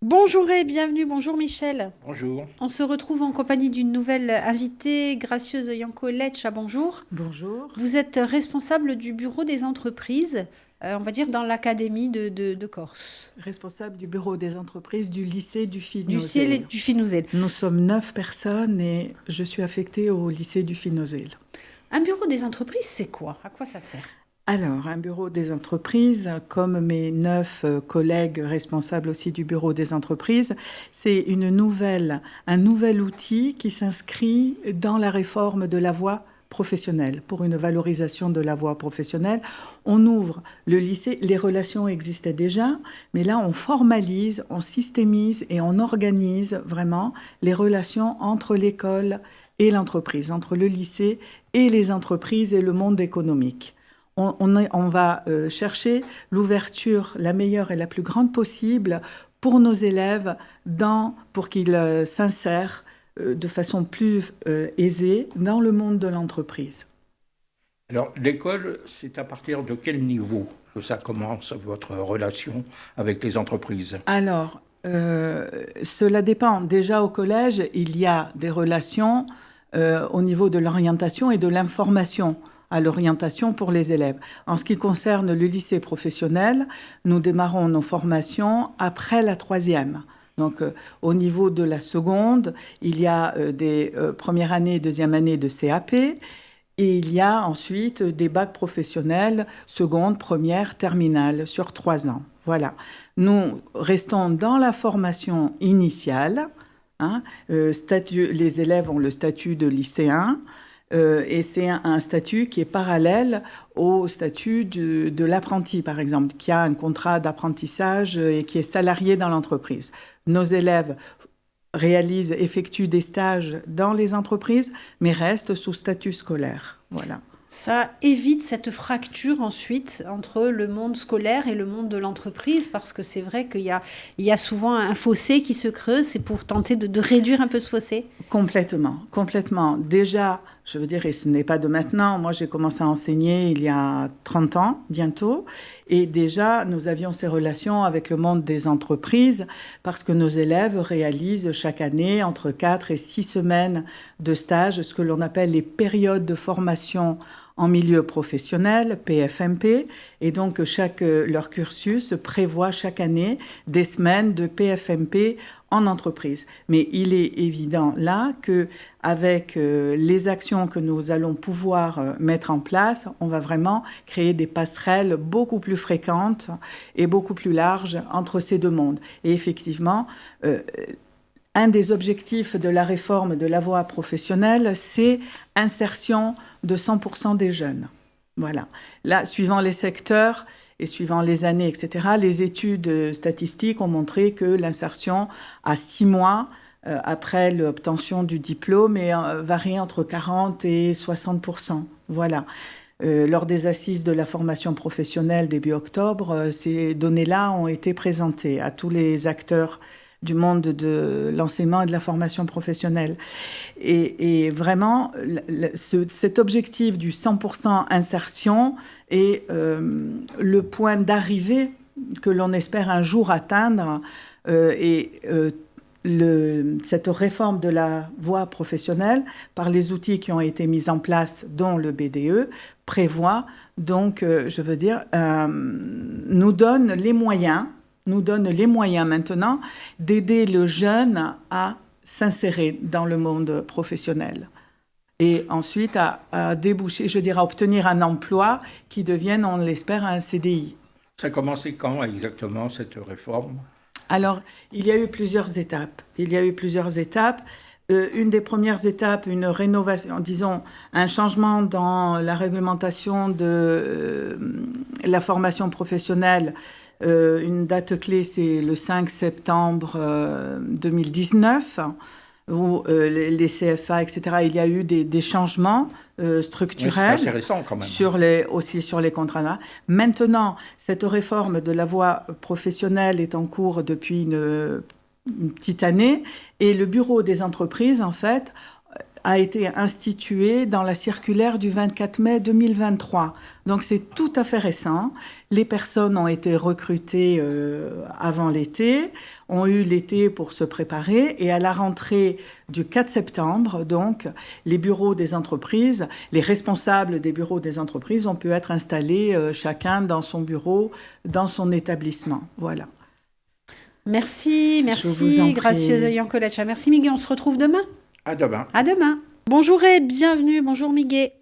Bonjour et bienvenue, bonjour Michel. Bonjour. On se retrouve en compagnie d'une nouvelle invitée, Gracieuse Yankoletcha, bonjour. Bonjour, Vous êtes responsable du bureau des entreprises, on va dire dans l'Académie de Corse, responsable du bureau des entreprises du lycée du du ciel et Finozel. du Finouzel. Nous sommes 9 personnes et je suis affectée au lycée du Finozel. Un bureau des entreprises, c'est quoi? À quoi ça sert? Alors, un bureau des entreprises, comme mes 9 collègues responsables aussi du bureau des entreprises, c'est un nouvel outil qui s'inscrit dans la réforme de la voie professionnelle. Pour une valorisation de la voie professionnelle, on ouvre le lycée. Les relations existaient déjà, mais là, on formalise, on systémise et on organise vraiment les relations entre l'école et l'entreprise, entre le lycée et les entreprises et le monde économique. On va chercher l'ouverture la meilleure et la plus grande possible pour nos élèves pour qu'ils s'insèrent de façon plus aisée dans le monde de l'entreprise. Alors, l'école, c'est à partir de quel niveau que ça commence, votre relation avec les entreprises? Alors, cela dépend. Déjà au collège, il y a des relations au niveau de l'orientation et de l'information à l'orientation pour les élèves. En ce qui concerne le lycée professionnel, nous démarrons nos formations après la troisième. Donc, au niveau de la seconde, il y a des première année et deuxième année de CAP. Et il y a ensuite des bacs professionnels, seconde, première, terminale, sur 3 ans. Voilà. Nous restons dans la formation initiale. Hein, les élèves ont le statut de lycéen. Et c'est un statut qui est parallèle au statut de l'apprenti, par exemple, qui a un contrat d'apprentissage et qui est salarié dans l'entreprise. Nos élèves effectuent des stages dans les entreprises, mais restent sous statut scolaire. Voilà. Ça évite cette fracture ensuite entre le monde scolaire et le monde de l'entreprise, parce que c'est vrai qu'il y a souvent un fossé qui se creuse, c'est pour tenter de réduire un peu ce fossé. Complètement, complètement. Déjà, je veux dire, et ce n'est pas de maintenant, moi j'ai commencé à enseigner il y a 30 ans, bientôt, et déjà nous avions ces relations avec le monde des entreprises parce que nos élèves réalisent chaque année entre 4 et 6 semaines de stage, ce que l'on appelle les périodes de formation en milieu professionnel, PFMP, et donc leur cursus prévoit chaque année des semaines de PFMP en entreprise. Mais il est évident là qu'avec les actions que nous allons pouvoir mettre en place, on va vraiment créer des passerelles beaucoup plus fréquentes et beaucoup plus larges entre ces deux mondes. Et effectivement, un des objectifs de la réforme de la voie professionnelle, c'est insertion de 100% des jeunes. Voilà. Là, suivant les secteurs et suivant les années, etc., les études statistiques ont montré que l'insertion à 6 mois après l'obtention du diplôme varie entre 40 et 60%. Voilà. Lors des assises de la formation professionnelle début octobre, ces données-là ont été présentées à tous les acteurs du monde de l'enseignement et de la formation professionnelle. Et vraiment, cet objectif du 100% insertion est le point d'arrivée que l'on espère un jour atteindre. Cette réforme de la voie professionnelle, par les outils qui ont été mis en place, dont le BDE, prévoit donc, je veux dire, nous donne les moyens maintenant d'aider le jeune à s'insérer dans le monde professionnel et ensuite à déboucher, je dirais, à obtenir un emploi qui devienne, on l'espère, un CDI. Ça a commencé quand exactement, cette réforme? Alors, il y a eu plusieurs étapes. Une des premières étapes, une rénovation, disons, un changement dans la réglementation de la formation professionnelle. Une date clé, c'est le 5 septembre 2019, où les CFA, etc., il y a eu des changements structurels. Oui, c'est assez récent quand même. Aussi sur les contrats. Maintenant, cette réforme de la voie professionnelle est en cours depuis une petite année, et le bureau des entreprises, en fait, a été institué dans la circulaire du 24 mai 2023. Donc c'est tout à fait récent. Les personnes ont été recrutées avant l'été, ont eu l'été pour se préparer, et à la rentrée du 4 septembre, donc, les bureaux des entreprises, les responsables des bureaux des entreprises ont pu être installés chacun dans son bureau, dans son établissement. Voilà. Merci, gracieuse Yankoletcha. Merci Miguel, on se retrouve demain. À demain. À demain. Bonjour et bienvenue. Bonjour Miguel.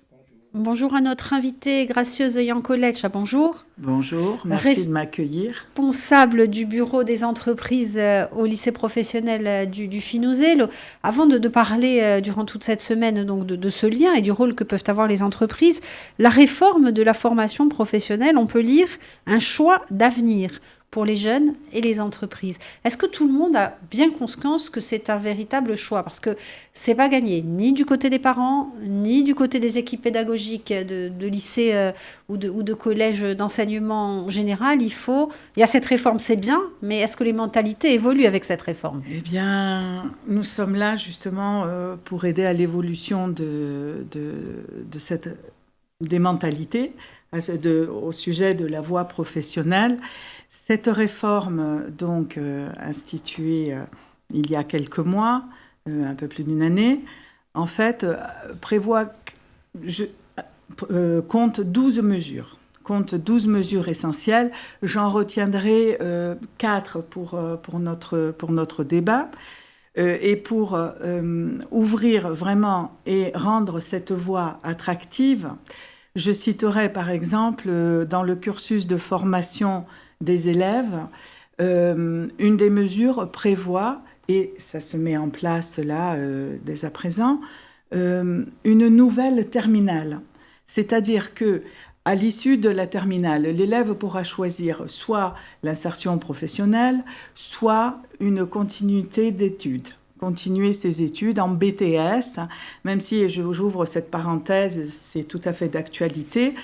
Bonjour à notre invitée gracieuse Yankoletcha. Bonjour. Bonjour, merci de m'accueillir. Responsable du bureau des entreprises au lycée professionnel du Finouzé. Avant de parler durant toute cette semaine donc de ce lien et du rôle que peuvent avoir les entreprises, la réforme de la formation professionnelle, on peut lire un choix d'avenir pour les jeunes et les entreprises. Est-ce que tout le monde a bien conscience que c'est un véritable choix? Parce que c'est pas gagné, ni du côté des parents, ni du côté des équipes pédagogiques de lycée ou de collège d'enseignement en général. Il y a cette réforme, c'est bien, mais est-ce que les mentalités évoluent avec cette réforme? Eh bien, nous sommes là justement pour aider à l'évolution des mentalités au sujet de la voie professionnelle. Cette réforme, donc instituée il y a quelques mois, un peu plus d'une année, en fait, compte 12 mesures. Compte 12 mesures essentielles. J'en retiendrai 4 pour notre débat. Et pour ouvrir vraiment et rendre cette voie attractive, je citerai par exemple dans le cursus de formation des élèves, une des mesures prévoit, et ça se met en place là dès à présent, une nouvelle terminale. C'est-à-dire que à l'issue de la terminale, l'élève pourra choisir soit l'insertion professionnelle, soit une continuité d'études. Continuer ses études en BTS, même si j'ouvre cette parenthèse, c'est tout à fait d'actualité.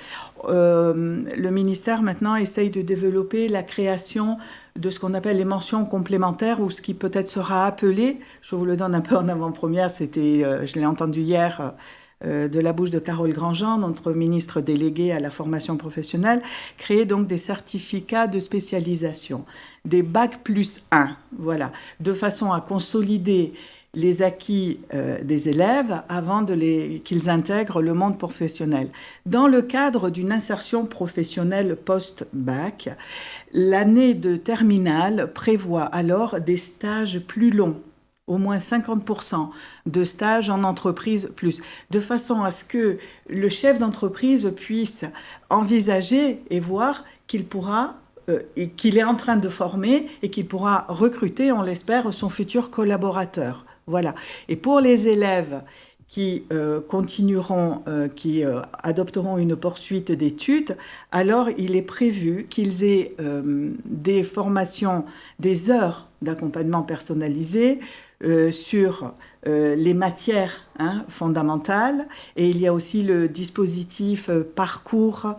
Le ministère maintenant essaye de développer la création de ce qu'on appelle les mentions complémentaires, ou ce qui peut-être sera appelé, je vous le donne un peu en avant-première, je l'ai entendu hier de la bouche de Carole Grandjean, notre ministre déléguée à la formation professionnelle, créer donc des certificats de spécialisation, des bac plus 1, voilà, de façon à consolider les acquis des élèves avant qu'ils intègrent le monde professionnel. Dans le cadre d'une insertion professionnelle post-bac, l'année de terminale prévoit alors des stages plus longs, au moins 50% de stages en entreprise plus, de façon à ce que le chef d'entreprise puisse envisager et voir qu'il pourra, et qu'il est en train de former et qu'il pourra recruter, on l'espère, son futur collaborateur. Voilà. Et pour les élèves qui adopteront une poursuite d'études, alors il est prévu qu'ils aient des formations, des heures d'accompagnement personnalisé sur les matières fondamentales. Et il y a aussi le dispositif parcours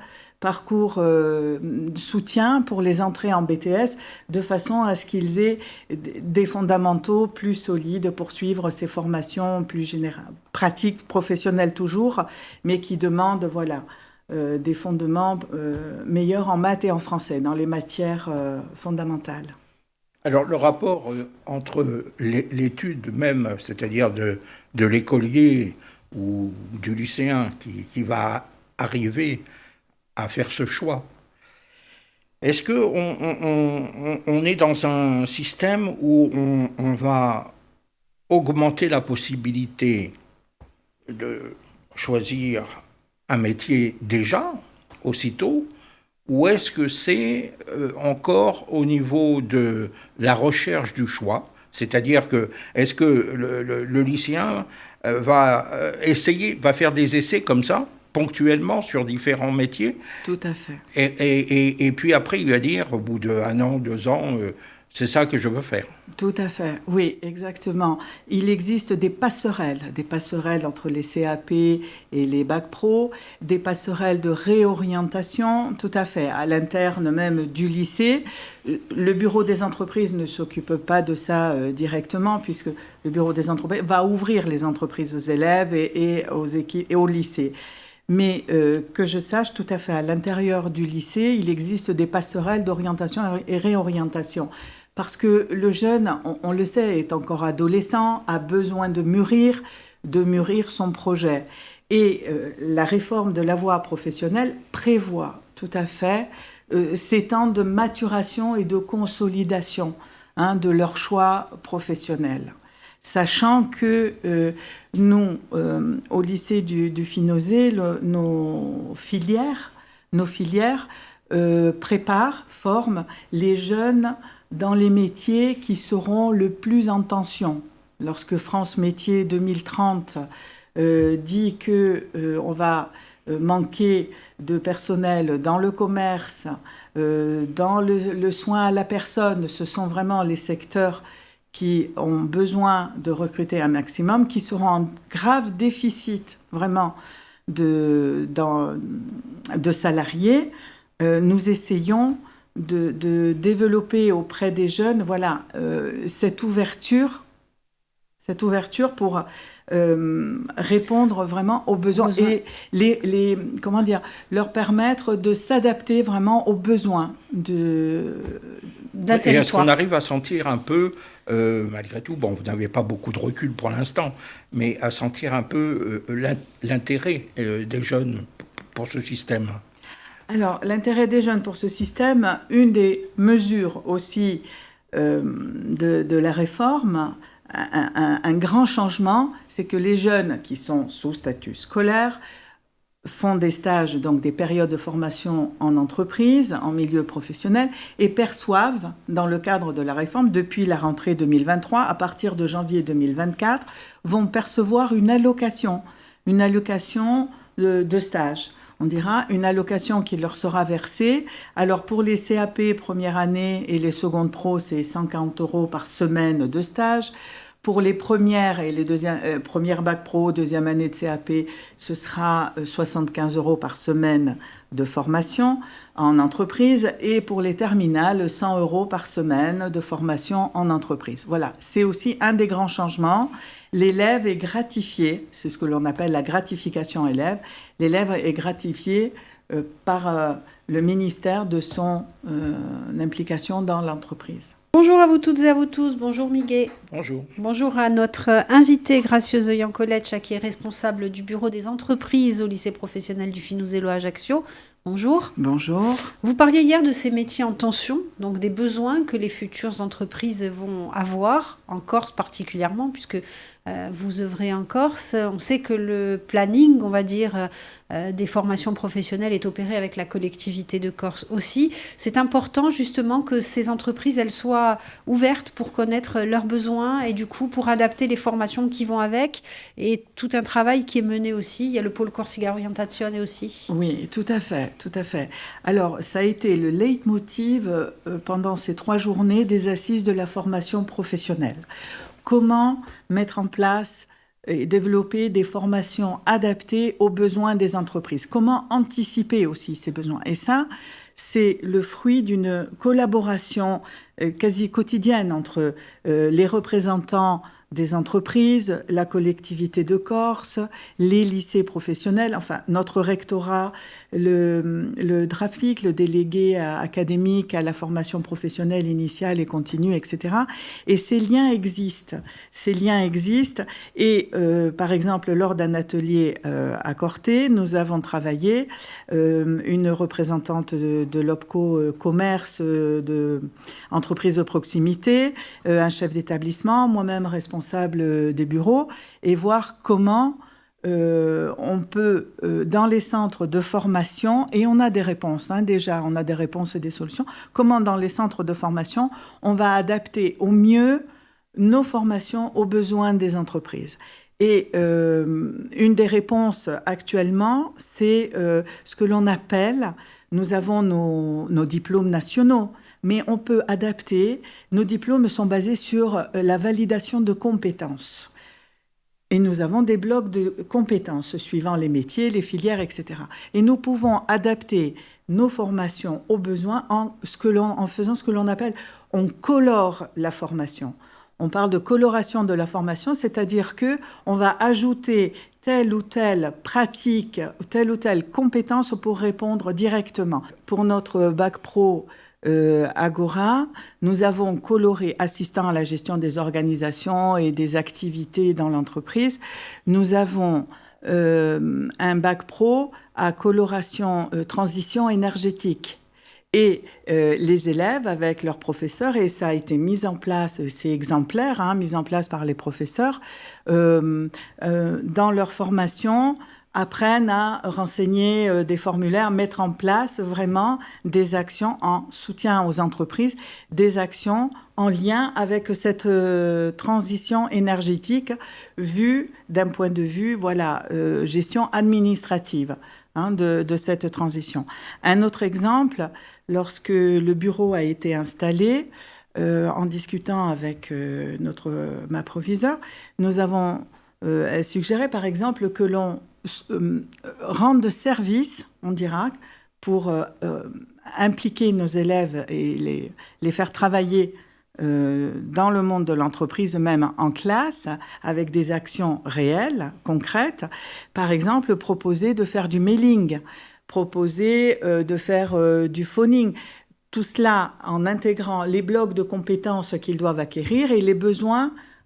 soutien pour les entrées en BTS, de façon à ce qu'ils aient des fondamentaux plus solides pour suivre ces formations plus générales, pratiques, professionnelles toujours, mais qui demandent des fondements meilleurs en maths et en français, dans les matières fondamentales. Alors, le rapport entre l'étude même, c'est-à-dire de l'écolier ou du lycéen qui va arriver à faire ce choix, est-ce qu'on est dans un système où on va augmenter la possibilité de choisir un métier déjà, aussitôt, ou est-ce que c'est encore au niveau de la recherche du choix? C'est-à-dire que, est-ce que le lycéen va faire des essais comme ça, ponctuellement, sur différents métiers? Tout à fait. Et puis après, il va dire, au bout d'1 an, 2 ans, C'est ça que je veux faire. Tout à fait, oui, exactement. Il existe des passerelles entre les CAP et les bacs pro, des passerelles de réorientation, tout à fait, à l'interne même du lycée. Le bureau des entreprises ne s'occupe pas de ça directement, puisque le bureau des entreprises va ouvrir les entreprises aux élèves et aux équipes et au lycée. Mais que je sache, tout à fait, à l'intérieur du lycée, il existe des passerelles d'orientation et réorientation. Parce que le jeune, on le sait, est encore adolescent, a besoin de mûrir son projet. Et la réforme de la voie professionnelle prévoit tout à fait ces temps de maturation et de consolidation de leur choix professionnel. Sachant que nous, au lycée du Finosé, nos filières préparent, forment les jeunes dans les métiers qui seront le plus en tension. Lorsque France Métiers 2030 dit qu'on va manquer de personnel dans le commerce, dans le soin à la personne, ce sont vraiment les secteurs qui ont besoin de recruter un maximum, qui seront en grave déficit vraiment de salariés. Nous essayons de développer auprès des jeunes, voilà, cette ouverture pour répondre vraiment aux besoins et leur permettre de s'adapter vraiment aux besoins d'un territoire. Et est-ce qu'on arrive à sentir un peu, malgré tout, bon, vous n'avez pas beaucoup de recul pour l'instant, mais à sentir un peu l'intérêt des jeunes pour ce système? Alors, l'intérêt des jeunes pour ce système, une des mesures aussi de la réforme, un grand changement, c'est que les jeunes qui sont sous statut scolaire font des stages, donc des périodes de formation en entreprise, en milieu professionnel, et perçoivent, dans le cadre de la réforme, depuis la rentrée 2023, à partir de janvier 2024, vont percevoir une allocation de stage. On dira une allocation qui leur sera versée. Alors pour les CAP première année et les secondes pro, c'est 140 € par semaine de stage. Pour les premières et les premières bac pro, deuxième année de CAP, ce sera 75 € par semaine de formation en entreprise. Et pour les terminales, 100 € par semaine de formation en entreprise. Voilà, c'est aussi un des grands changements. L'élève est gratifié, c'est ce que l'on appelle la gratification élève. L'élève est gratifié par le ministère de son implication dans l'entreprise. Bonjour à vous toutes et à vous tous. Bonjour Miguel. Bonjour. Bonjour à notre invitée Gracieuse Yankoletch, qui est responsable du bureau des entreprises au lycée professionnel du Finuzello à Ajaccio. Bonjour. Bonjour. Vous parliez hier de ces métiers en tension, donc des besoins que les futures entreprises vont avoir, en Corse particulièrement, puisque vous œuvrez en Corse. On sait que le planning, on va dire, des formations professionnelles est opéré avec la collectivité de Corse aussi. C'est important justement que ces entreprises, elles soient ouvertes pour connaître leurs besoins et du coup pour adapter les formations qui vont avec, et tout un travail qui est mené aussi. Il y a le pôle Corsica Orientazione aussi. Oui, tout à fait. Alors, ça a été le leitmotiv pendant ces 3 journées des assises de la formation professionnelle. Comment mettre en place et développer des formations adaptées aux besoins des entreprises? Comment anticiper aussi ces besoins? Et ça, c'est le fruit d'une collaboration quasi quotidienne entre les représentants des entreprises, la collectivité de Corse, les lycées professionnels, enfin notre rectorat, le DRAFIC, le délégué académique à la formation professionnelle initiale et continue, etc. Et ces liens existent. Et par exemple, lors d'un atelier à Corté, nous avons travaillé, une représentante de l'OPCO commerce, de entreprise de proximité, un chef d'établissement, moi-même responsable des bureaux, et voir comment on peut, dans les centres de formation, et on a des réponses, déjà, on a des réponses et des solutions, comment dans les centres de formation, on va adapter au mieux nos formations aux besoins des entreprises. Et une des réponses actuellement, c'est ce que l'on appelle, nous avons nos diplômes nationaux, mais on peut adapter. Nos diplômes sont basés sur la validation de compétences. Et nous avons des blocs de compétences suivant les métiers, les filières, etc. Et nous pouvons adapter nos formations aux besoins en faisant ce que l'on appelle, on colore la formation. On parle de coloration de la formation, c'est-à-dire qu'on va ajouter telle ou telle pratique, telle ou telle compétence pour répondre directement. Pour notre bac pro Agora, nous avons coloré assistant à la gestion des organisations et des activités dans l'entreprise. Nous avons un bac pro à coloration transition énergétique. Et les élèves, avec leurs professeurs, et ça a été mis en place, c'est exemplaire, mis en place par les professeurs, dans leur formation, apprennent à renseigner des formulaires, mettre en place vraiment des actions en soutien aux entreprises, des actions en lien avec cette transition énergétique vue d'un point de vue, gestion administrative de cette transition. Un autre exemple, lorsque le bureau a été installé, en discutant avec ma proviseure, nous avons suggéré par exemple que l'on rende service, on dira, pour impliquer nos élèves et les faire travailler dans le monde de l'entreprise, même en classe, avec des actions réelles, concrètes. Par exemple, proposer de faire du mailing, proposer de faire du phoning. Tout cela en intégrant les blocs de compétences qu'ils doivent acquérir et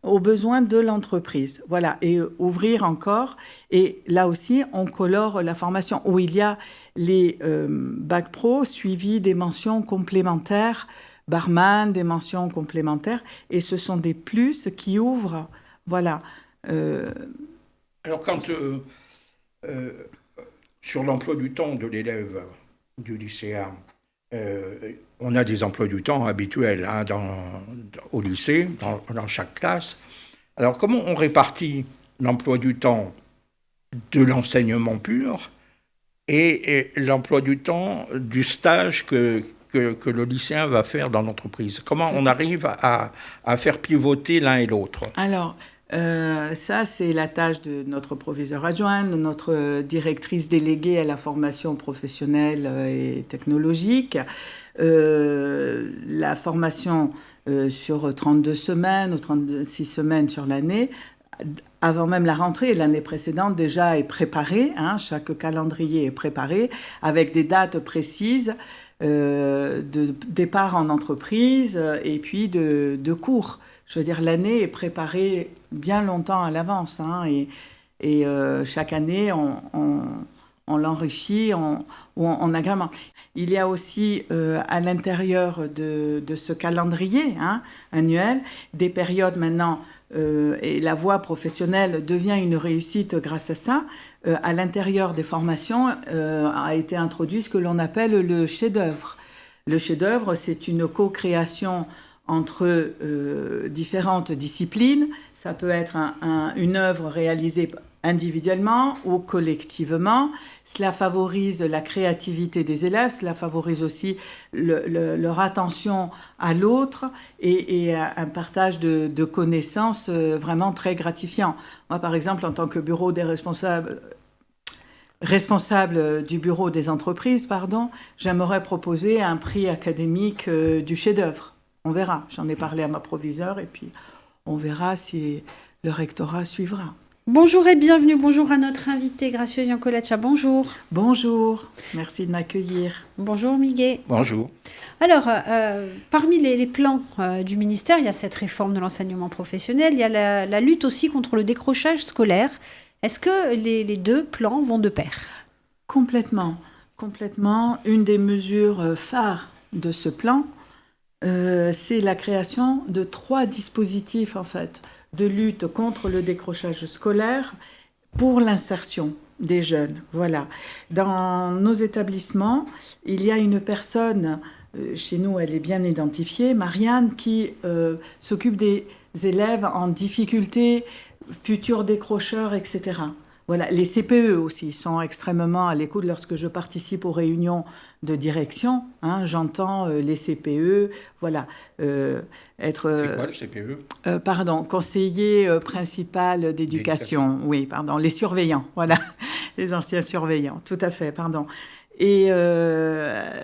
aux besoins de l'entreprise. Voilà, et ouvrir encore. Et là aussi, on colore la formation où il y a les bac pro suivis des mentions complémentaires, barman, des mentions complémentaires. Et ce sont des plus qui ouvrent. Voilà. Alors, quand sur l'emploi du temps de l'élève du lycéen, on a des emplois du temps habituels au lycée, dans chaque classe. Alors, comment on répartit l'emploi du temps de l'enseignement pur et l'emploi du temps du stage que le lycéen va faire dans l'entreprise? Comment on arrive à faire pivoter l'un et l'autre? Alors, ça, c'est la tâche de notre proviseur adjoint, de notre directrice déléguée à la formation professionnelle et technologique. La formation sur 32 semaines ou 36 semaines sur l'année, avant même la rentrée, l'année précédente déjà est préparée, chaque calendrier est préparé avec des dates précises de départ en entreprise et puis de cours. Je veux dire, l'année est préparée bien longtemps à l'avance, et chaque année, on l'enrichit, on agrémente. Il y a aussi à l'intérieur de ce calendrier annuel des périodes maintenant, et la voie professionnelle devient une réussite grâce à ça. À l'intérieur des formations a été introduit ce que l'on appelle le chef-d'œuvre. Le chef-d'œuvre, c'est une co-création entre différentes disciplines. Ça peut être une œuvre réalisée individuellement ou collectivement. Cela favorise la créativité des élèves, cela favorise aussi leur attention à l'autre et un partage de connaissances vraiment très gratifiant. Moi, par exemple, en tant que bureau des responsable du bureau des entreprises, j'aimerais proposer un prix académique du chef-d'œuvre. On verra. J'en ai parlé à ma proviseure et puis on verra si le rectorat suivra. Bonjour et bienvenue. Bonjour à notre invitée Gracieuse Iancolaccia. Bonjour. Bonjour. Merci de m'accueillir. Bonjour Miguel. Bonjour. Alors, parmi les plans du ministère, il y a cette réforme de l'enseignement professionnel, il y a la lutte aussi contre le décrochage scolaire. Est-ce que les deux plans vont de pair ? Complètement. Une des mesures phares de ce plan, c'est la création de 3 dispositifs en fait de lutte contre le décrochage scolaire pour l'insertion des jeunes. Voilà. Dans nos établissements, il y a une personne, chez nous elle est bien identifiée, Marianne, qui s'occupe des élèves en difficulté, futurs décrocheurs, etc. Voilà, les CPE aussi sont extrêmement à l'écoute lorsque je participe aux réunions de direction. J'entends les CPE, voilà, être... C'est quoi le CPE? Pardon, conseiller principal d'éducation. Oui, pardon, les surveillants, voilà, les anciens surveillants, tout à fait, pardon. Et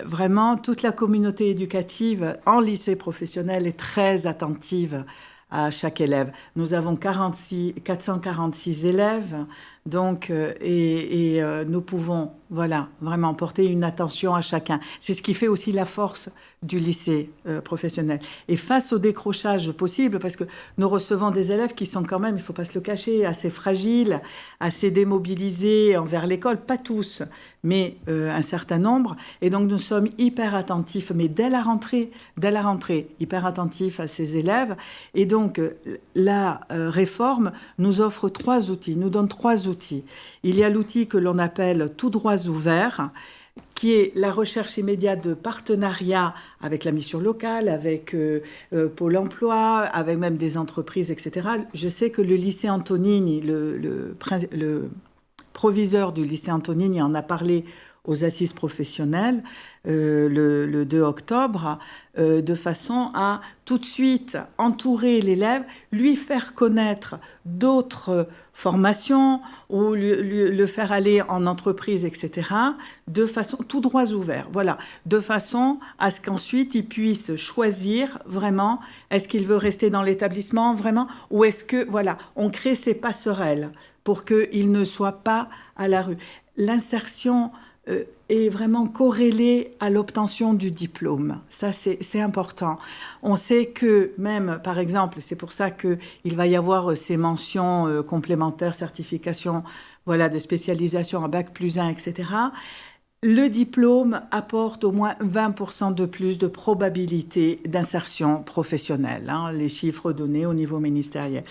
vraiment, toute la communauté éducative en lycée professionnel est très attentive à chaque élève. Nous avons 446 élèves, donc, nous pouvons, voilà, vraiment porter une attention à chacun. C'est ce qui fait aussi la force du lycée professionnel. Et face au décrochage possible, parce que nous recevons des élèves qui sont quand même, il ne faut pas se le cacher, assez fragiles, assez démobilisés envers l'école, pas tous, mais un certain nombre. Et donc, nous sommes hyper attentifs, mais dès la rentrée, hyper attentifs à ces élèves. Et donc, la réforme nous offre 3 outils, nous donne 3 outils. Il y a l'outil que l'on appelle « Tout droits ouverts », qui est la recherche immédiate de partenariat avec la mission locale, avec Pôle emploi, avec même des entreprises, etc. Je sais que le lycée Antonini, le proviseur du lycée Antonini en a parlé aux assises professionnelles le 2 octobre, de façon à tout de suite entourer l'élève, lui faire connaître d'autres formations ou le faire aller en entreprise, etc., de façon, tout droits ouverts, voilà, de façon à ce qu'ensuite il puisse choisir vraiment, est-ce qu'il veut rester dans l'établissement vraiment, ou est-ce que, voilà, on crée ces passerelles pour qu'il ne soit pas à la rue. L'insertion est vraiment corrélée à l'obtention du diplôme. Ça, c'est important. On sait que même, par exemple, c'est pour ça qu'il va y avoir ces mentions complémentaires, certification, voilà, de spécialisation en Bac+1, etc. Le diplôme apporte au moins 20% de plus de probabilité d'insertion professionnelle, les chiffres donnés au niveau ministériel.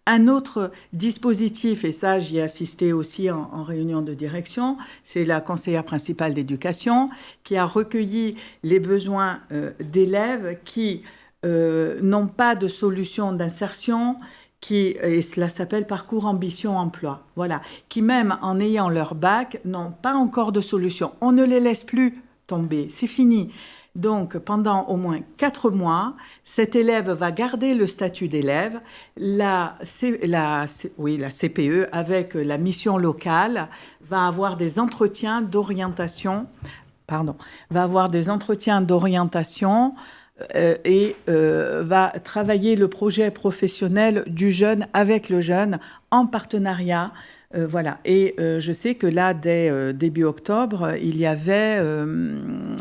Un autre dispositif, et ça j'y ai assisté aussi en réunion de direction, c'est la conseillère principale d'éducation qui a recueilli les besoins d'élèves qui n'ont pas de solution d'insertion, et cela s'appelle Parcours Ambition Emploi, voilà, qui même en ayant leur bac n'ont pas encore de solution. On ne les laisse plus tomber, c'est fini. Donc, pendant au moins 4 mois, cet élève va garder le statut d'élève. La CPE, avec la mission locale, va avoir des entretiens d'orientation, et va travailler le projet professionnel du jeune avec le jeune en partenariat. Voilà. Et je sais que là, dès début octobre, il y avait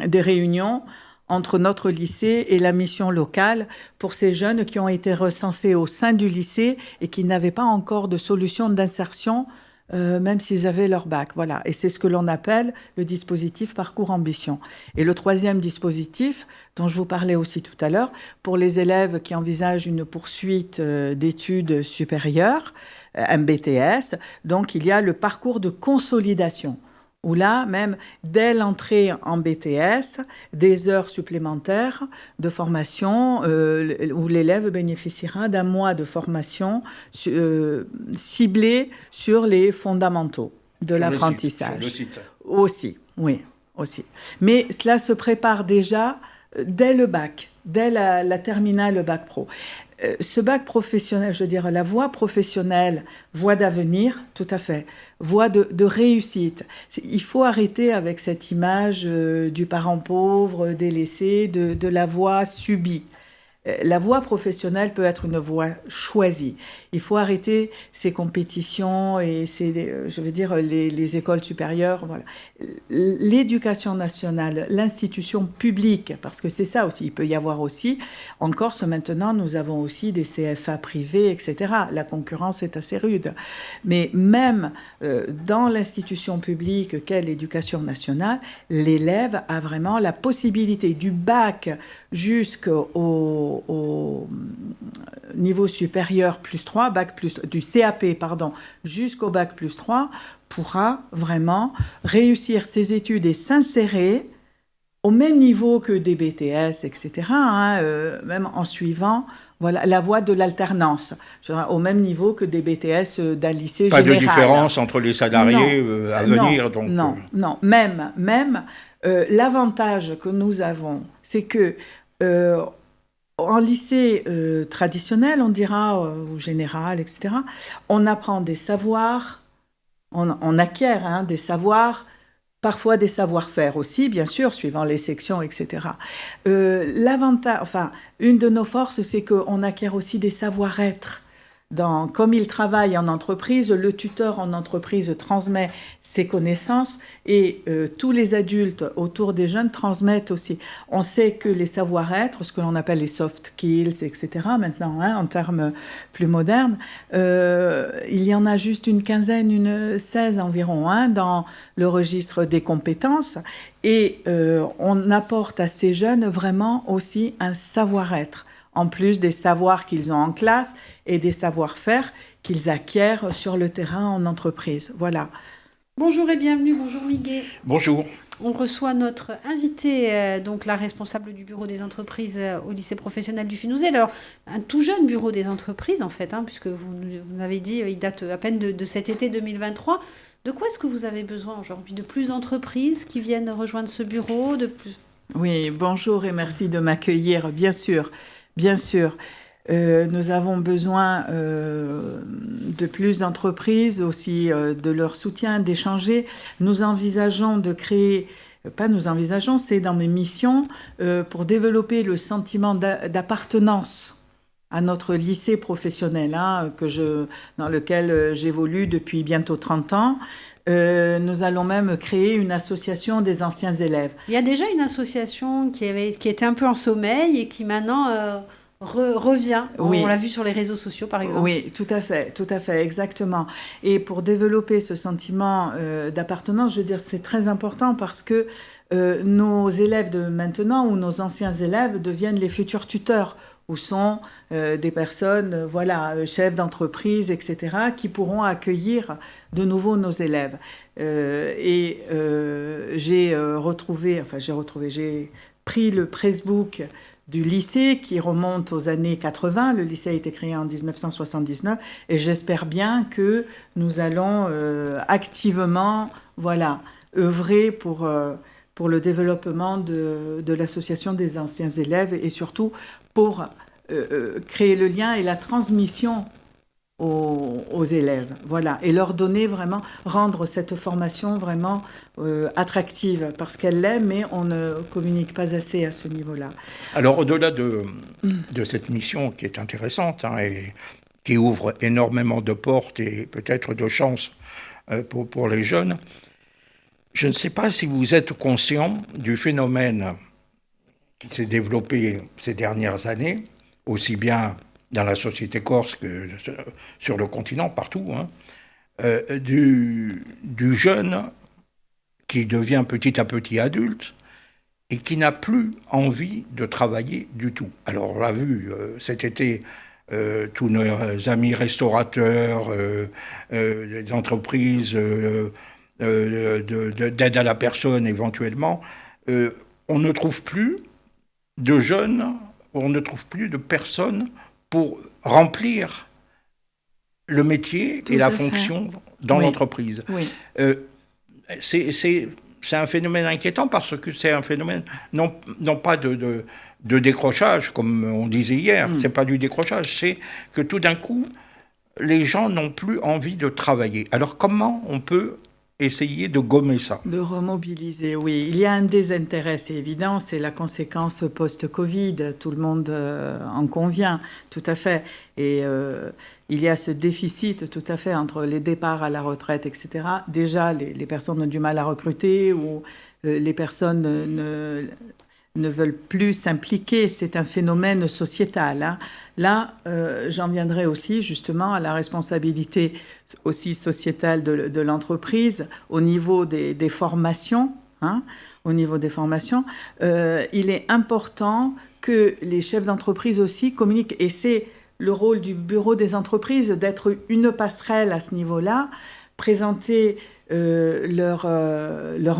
des réunions entre notre lycée et la mission locale pour ces jeunes qui ont été recensés au sein du lycée et qui n'avaient pas encore de solution d'insertion, même s'ils avaient leur bac. Voilà. Et c'est ce que l'on appelle le dispositif Parcours Ambition. Et le 3e dispositif, dont je vous parlais aussi tout à l'heure, pour les élèves qui envisagent une poursuite d'études supérieures, un BTS, donc il y a le parcours de consolidation, où là, même dès l'entrée en BTS, des heures supplémentaires de formation, où l'élève bénéficiera d'un mois de formation ciblée sur les fondamentaux de l'apprentissage. Sur le site. Aussi, oui, aussi. Mais cela se prépare déjà dès le bac, dès la terminale bac pro. Ce bac professionnel, je veux dire, la voie professionnelle, voie d'avenir, tout à fait, voie de réussite. Il faut arrêter avec cette image du parent pauvre, délaissé, de la voie subie. La voie professionnelle peut être une voie choisie. Il faut arrêter ces compétitions et les écoles supérieures. Voilà. L'éducation nationale, l'institution publique, parce que c'est ça aussi, il peut y avoir aussi, en Corse maintenant, nous avons aussi des CFA privés, etc. La concurrence est assez rude. Mais même dans l'institution publique qu'est l'éducation nationale, l'élève a vraiment la possibilité du bac jusqu'au niveau supérieur +3, du CAP, jusqu'au bac +3, pourra vraiment réussir ses études et s'insérer au même niveau que des BTS, etc., même en suivant Voilà, la voie de l'alternance, au même niveau que des BTS d'un lycée Pas général. de différence entre les salariés à venir. Donc, non. Même l'avantage que nous avons, c'est que en lycée traditionnel, on dira, ou général, etc., on apprend des savoirs, on acquiert des savoirs, parfois des savoir-faire aussi, bien sûr, suivant les sections, etc. L'avantage, une de nos forces, c'est qu'on acquiert aussi des savoir-être. Comme il travaille en entreprise, le tuteur en entreprise transmet ses connaissances et tous les adultes autour des jeunes transmettent aussi. On sait que les savoir-être, ce que l'on appelle les soft skills, etc., maintenant, en termes plus modernes, il y en a juste une 16 environ, dans le registre des compétences. Et on apporte à ces jeunes vraiment aussi un savoir-être, en plus des savoirs qu'ils ont en classe et des savoir-faire qu'ils acquièrent sur le terrain en entreprise. Voilà. Bonjour et bienvenue, bonjour Miguel. Bonjour. On reçoit notre invitée, donc la responsable du bureau des entreprises au lycée professionnel du Finouzé. Alors, un tout jeune bureau des entreprises, en fait, puisque vous avez dit il date à peine de cet été 2023. De quoi est-ce que vous avez besoin aujourd'hui? De plus d'entreprises qui viennent rejoindre ce bureau, de plus... Oui, bonjour et merci de m'accueillir, bien sûr. Bien sûr, nous avons besoin de plus d'entreprises, aussi de leur soutien, d'échanger. Nous envisageons de créer, c'est dans mes missions, pour développer le sentiment d'appartenance à notre lycée professionnel, dans lequel j'évolue depuis bientôt 30 ans. Nous allons même créer une association des anciens élèves. Il y a déjà une association qui était un peu en sommeil et qui maintenant revient. Oui. On l'a vu sur les réseaux sociaux, par exemple. Oui, tout à fait, exactement. Et pour développer ce sentiment d'appartenance, je veux dire, c'est très important parce que nos élèves de maintenant ou nos anciens élèves deviennent les futurs tuteurs, où sont des personnes, chefs d'entreprise, etc., qui pourront accueillir de nouveau nos élèves. J'ai pris le pressbook du lycée qui remonte aux années 80. Le lycée a été créé en 1979 et j'espère bien que nous allons activement œuvrer pour le développement de l'association des anciens élèves et surtout pour créer le lien et la transmission aux élèves, et leur donner vraiment, rendre cette formation vraiment attractive, parce qu'elle l'est, mais on ne communique pas assez à ce niveau-là. Alors, au-delà de cette mission qui est intéressante et qui ouvre énormément de portes et peut-être de chances pour les jeunes, je ne sais pas si vous êtes conscient du phénomène qui s'est développé ces dernières années, aussi bien dans la société corse que sur le continent, partout, du jeune qui devient petit à petit adulte et qui n'a plus envie de travailler du tout. Alors on l'a vu cet été, tous nos amis restaurateurs, les entreprises d'aide à la personne éventuellement, on ne trouve plus de jeunes, on ne trouve plus de personnes pour remplir le métier et la fonction dans l'entreprise. Oui. C'est un phénomène inquiétant parce que c'est un phénomène non pas de décrochage, comme on disait hier, c'est pas du décrochage, c'est que tout d'un coup, les gens n'ont plus envie de travailler. Alors comment on peut essayer de gommer ça? De remobiliser, oui. Il y a un désintérêt, c'est évident, c'est la conséquence post-Covid, tout le monde en convient, tout à fait. Et il y a ce déficit, tout à fait, entre les départs à la retraite, etc. Déjà, les personnes ont du mal à recruter ou les personnes ne veulent plus s'impliquer. C'est un phénomène sociétal. Là, j'en viendrai aussi justement à la responsabilité aussi sociétale de l'entreprise au niveau des formations. Au niveau des formations, il est important que les chefs d'entreprise aussi communiquent, et c'est le rôle du bureau des entreprises d'être une passerelle à ce niveau-là, présenter leur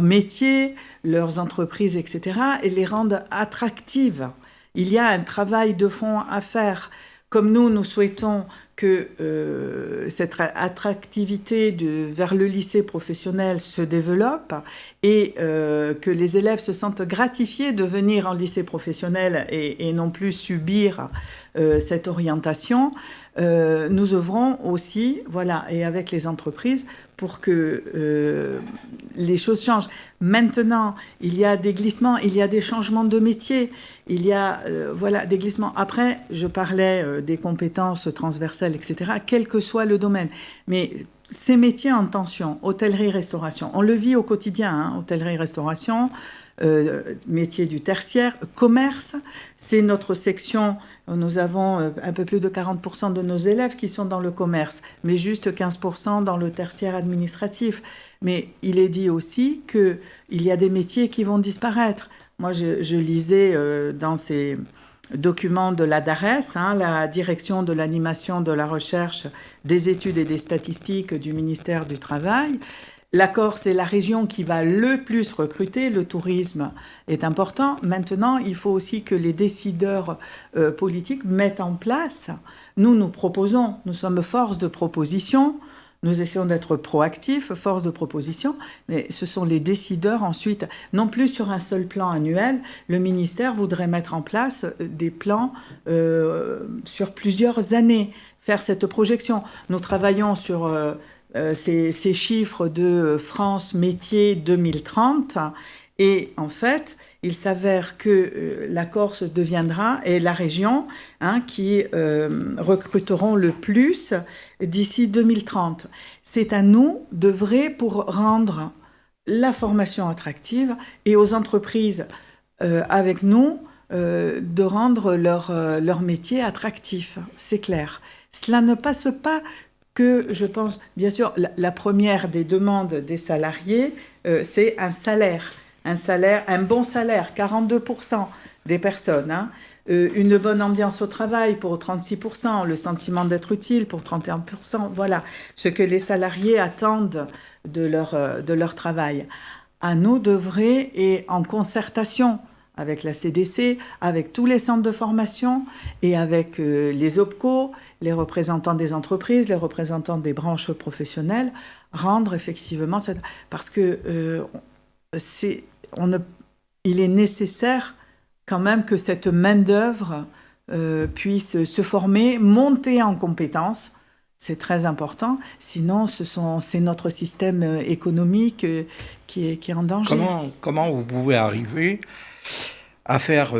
métier, leurs entreprises, etc., et les rendre attractives. Il y a un travail de fond à faire comme nous souhaitons que cette attractivité vers le lycée professionnel se développe et que les élèves se sentent gratifiés de venir en lycée professionnel et non plus subir cette orientation, nous œuvrons aussi, voilà, et avec les entreprises, pour que les choses changent. Maintenant, il y a des glissements, il y a des changements de métier, il y a voilà, des glissements. Après, je parlais des compétences transversales, etc., quel que soit le domaine. Mais ces métiers en tension, hôtellerie-restauration, on le vit au quotidien, hein, hôtellerie-restauration, métier du tertiaire, commerce, c'est notre section. Nous avons un peu plus de 40% de nos élèves qui sont dans le commerce, mais juste 15% dans le tertiaire administratif. Mais il est dit aussi qu'il y a des métiers qui vont disparaître. Moi, je lisais dans ces documents de la DARES, hein, la Direction de l'animation, de la recherche, des études et des statistiques du ministère du Travail. La Corse est la région qui va le plus recruter. Le tourisme est important. Maintenant, il faut aussi que les décideurs politiques mettent en place. Nous proposons, nous sommes force de proposition. Nous essayons d'être proactifs, force de proposition, mais ce sont les décideurs ensuite, non plus sur un seul plan annuel. Le ministère voudrait mettre en place des plans sur plusieurs années, faire cette projection. Nous travaillons sur ces chiffres de France Métiers 2030 et en fait, il s'avère que la Corse deviendra, et la région, hein, qui recruteront le plus d'ici 2030. C'est à nous d'œuvrer pour rendre la formation attractive et aux entreprises avec nous de rendre leur métier attractif, c'est clair. Cela ne passe pas que, je pense, bien sûr, la première des demandes des salariés, c'est un salaire, un bon salaire, 42% des personnes, hein, une bonne ambiance au travail pour 36%, le sentiment d'être utile pour 31%, voilà ce que les salariés attendent de leur travail. À nous d'œuvrer et en concertation avec la CDC, avec tous les centres de formation et avec les OPCO, les représentants des entreprises, les représentants des branches professionnelles, rendre effectivement cette... Parce que il est nécessaire quand même que cette main-d'œuvre puisse se former, monter en compétences. C'est très important. Sinon, c'est notre système économique qui est en danger. Comment vous pouvez arriver à faire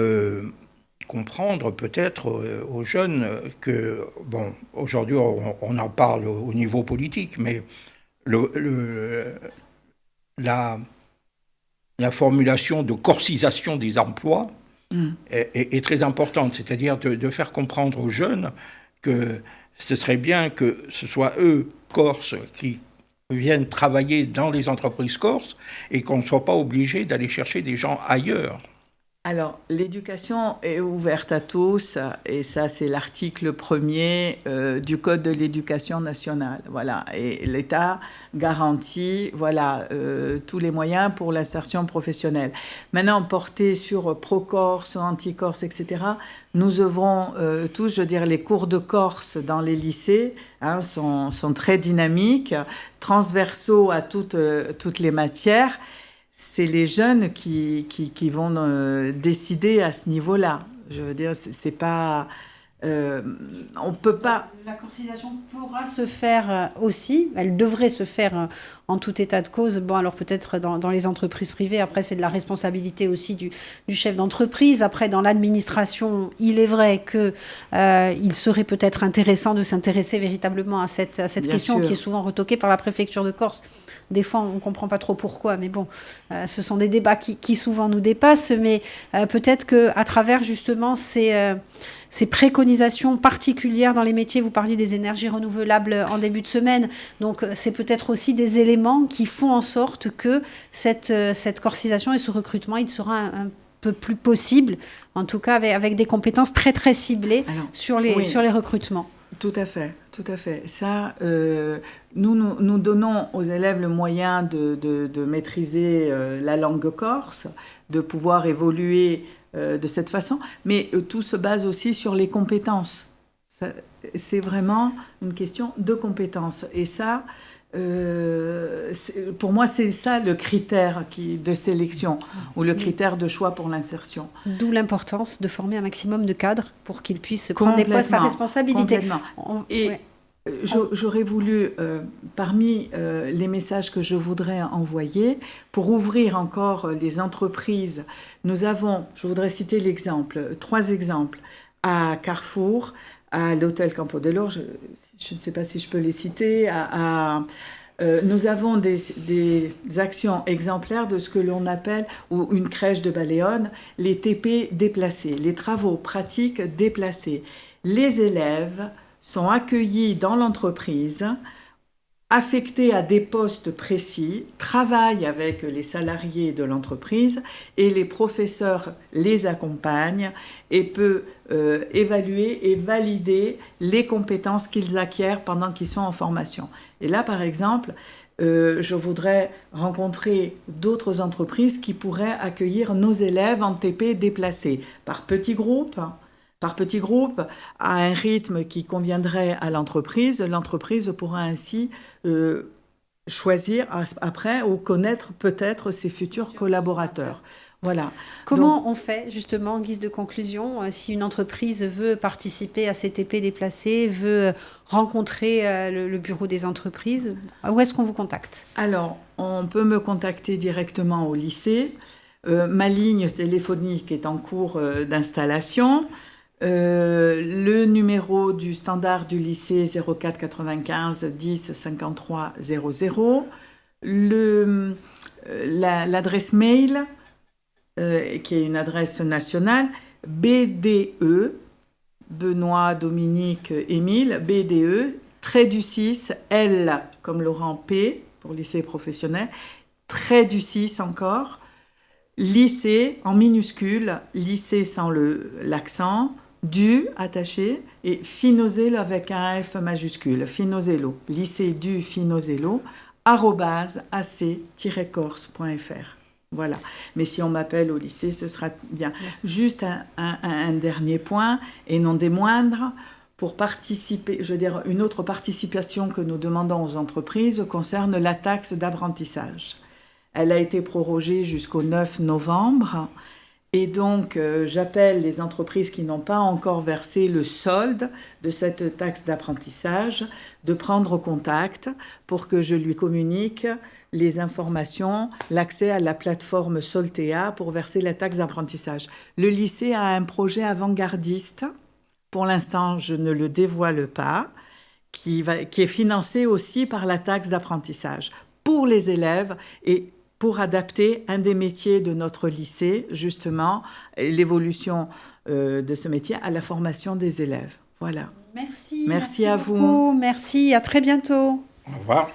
comprendre peut-être aux jeunes que, bon, aujourd'hui on en parle au niveau politique, mais la formulation de corcisation des emplois est très importante, c'est-à-dire de faire comprendre aux jeunes que ce serait bien que ce soit eux, Corses, qui viennent travailler dans les entreprises corses et qu'on ne soit pas obligé d'aller chercher des gens ailleurs. Alors, l'éducation est ouverte à tous, et ça, c'est l'article 1er du Code de l'éducation nationale. Voilà, et l'État garantit, voilà, tous les moyens pour l'insertion professionnelle. Maintenant, porté sur pro-corse, anti-corse, etc., nous œuvrons tous, je veux dire, les cours de corse dans les lycées hein, sont très dynamiques, transversaux à toutes les matières. C'est les jeunes qui vont décider à ce niveau-là. Je veux dire, c'est pas... on peut pas... La corcisation pourra se faire aussi, elle devrait se faire en tout état de cause. Bon, alors peut-être dans les entreprises privées, après c'est de la responsabilité aussi du chef d'entreprise. Après, dans l'administration, il est vrai qu'il serait peut-être intéressant de s'intéresser véritablement à cette question qui est souvent retoquée par la préfecture de Corse. Des fois, on ne comprend pas trop pourquoi, mais bon, ce sont des débats qui souvent nous dépassent. Mais peut-être qu'à travers justement ces préconisations particulières dans les métiers, vous parliez des énergies renouvelables en début de semaine, donc c'est peut-être aussi des éléments qui font en sorte que cette corcisation et ce recrutement, il sera un peu plus possible, en tout cas avec des compétences très très ciblées sur les recrutements. Tout à fait, tout à fait. Ça, nous donnons aux élèves le moyen de maîtriser la langue corse, de pouvoir évoluer de cette façon, mais tout se base aussi sur les compétences. C'est vraiment une question de compétences. Et ça, pour moi, c'est ça le critère de sélection ou le critère de choix pour l'insertion. D'où l'importance de former un maximum de cadres pour qu'ils puissent prendre des postes à responsabilité. J'aurais voulu, parmi les messages que je voudrais envoyer, pour ouvrir encore les entreprises, je voudrais citer 3 exemples, à Carrefour, à l'hôtel Campo de l'Or, je ne sais pas si je peux les citer, nous avons des actions exemplaires de ce que l'on appelle, ou une crèche de Baléone, les TP déplacés, les travaux pratiques déplacés. Les élèves sont accueillis dans l'entreprise, affectés à des postes précis, travaillent avec les salariés de l'entreprise et les professeurs les accompagnent et peuvent évaluer et valider les compétences qu'ils acquièrent pendant qu'ils sont en formation. Et là, par exemple, je voudrais rencontrer d'autres entreprises qui pourraient accueillir nos élèves en TP déplacés par petits groupes, à un rythme qui conviendrait à l'entreprise. L'entreprise pourra ainsi choisir après ou connaître peut-être ses futurs collaborateurs. Voilà. Comment on fait, justement, en guise de conclusion, si une entreprise veut participer à ces TP déplacés, veut rencontrer le bureau des entreprises, où est-ce qu'on vous contacte ? Alors, on peut me contacter directement au lycée. Ma ligne téléphonique est en cours d'installation. Le numéro du standard du lycée 04 95 10 53 00. L'adresse mail, qui est une adresse nationale, BDE, Benoît, Dominique, Émile, BDE, /6, L comme Laurent P, pour lycée professionnel, /6 encore, lycée en minuscule, lycée sans l'accent, du attaché, et Finozelo avec un F majuscule, Finozelo, lycée du Finozelo, @ac-corse.fr. Voilà. Mais si on m'appelle au lycée, ce sera bien. Juste un dernier point, et non des moindres, pour participer, je veux dire, une autre participation que nous demandons aux entreprises concerne la taxe d'apprentissage. Elle a été prorogée jusqu'au 9 novembre. Et donc, j'appelle les entreprises qui n'ont pas encore versé le solde de cette taxe d'apprentissage de prendre contact pour que je lui communique les informations, l'accès à la plateforme Soltea pour verser la taxe d'apprentissage. Le lycée a un projet avant-gardiste, pour l'instant je ne le dévoile pas, qui est financé aussi par la taxe d'apprentissage pour les élèves et pour adapter un des métiers de notre lycée, justement, l'évolution de ce métier à la formation des élèves. Voilà. Merci. Merci à beaucoup. vous. Merci, à très bientôt. Au revoir.